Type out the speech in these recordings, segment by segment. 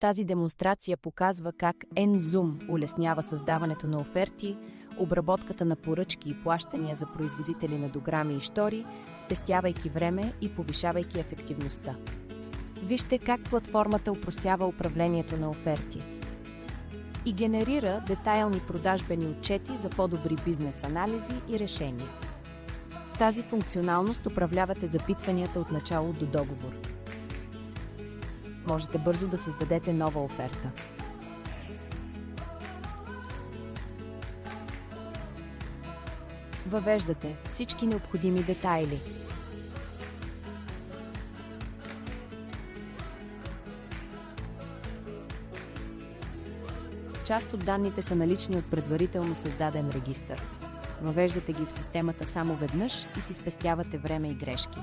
Тази демонстрация показва как nZoom улеснява създаването на оферти, обработката на поръчки и плащания за производители на дограми и щори, спестявайки време и повишавайки ефективността. Вижте как платформата опростява управлението на оферти и генерира детайлни продажбени отчети за по-добри бизнес анализи и решения. С тази функционалност управлявате запитванията от начало до договор. Можете бързо да създадете нова оферта. Въвеждате всички необходими детайли. Част от данните са налични от предварително създаден регистър. Въвеждате ги в системата само веднъж и си спестявате време и грешки.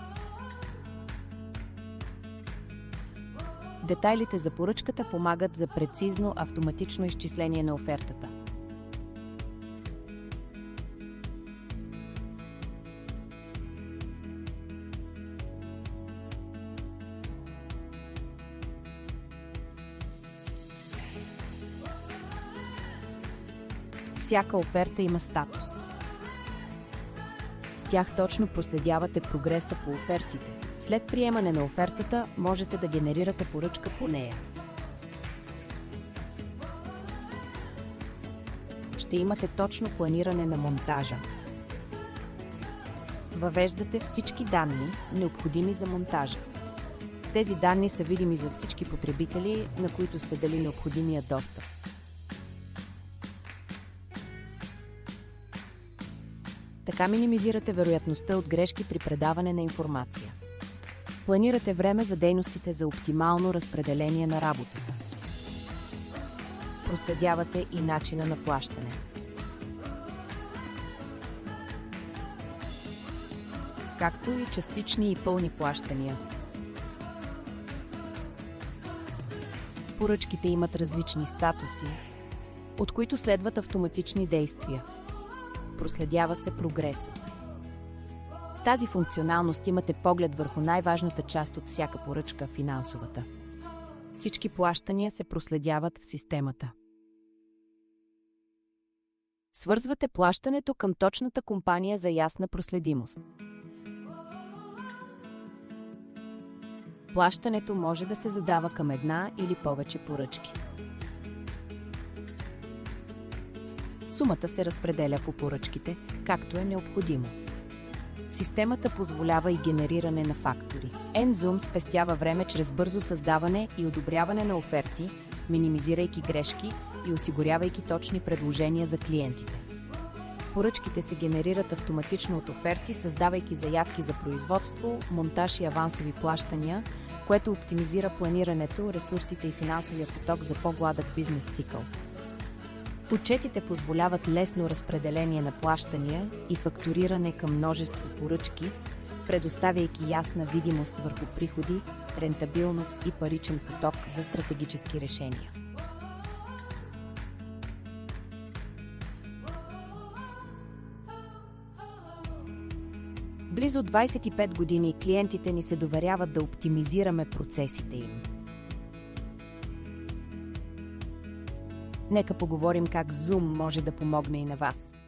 Детайлите за поръчката помагат за прецизно автоматично изчисление на офертата. Всяка оферта има статус. С тях точно проследявате прогреса по офертите. След приемане на офертата можете да генерирате поръчка по нея. Ще имате точно планиране на монтажа. Въвеждате всички данни, необходими за монтажа. Тези данни са видими за всички потребители, на които сте дали необходимия достъп. Така минимизирате вероятността от грешки при предаване на информация. Планирате време за дейностите за оптимално разпределение на работата. Проследявате и начина на плащане. Както и частични и пълни плащания. Поръчките имат различни статуси, от които следват автоматични действия. Проследява се прогресът. С тази функционалност имате поглед върху най-важната част от всяка поръчка – финансовата. Всички плащания се проследяват в системата. Свързвате плащането към точната компания за ясна проследимост. Плащането може да се задава към една или повече поръчки. Сумата се разпределя по поръчките, както е необходимо. Системата позволява и генериране на фактури. nZoom спестява време чрез бързо създаване и одобряване на оферти, минимизирайки грешки и осигурявайки точни предложения за клиентите. Поръчките се генерират автоматично от оферти, създавайки заявки за производство, монтаж и авансови плащания, което оптимизира планирането, ресурсите и финансовия поток за по-гладък бизнес цикъл. Отчетите позволяват лесно разпределение на плащания и фактуриране към множество поръчки, предоставяйки ясна видимост върху приходи, рентабилност и паричен поток за стратегически решения. Близо 25 години клиентите ни се доверяват да оптимизираме процесите им. Нека поговорим как Zoom може да помогне и на вас.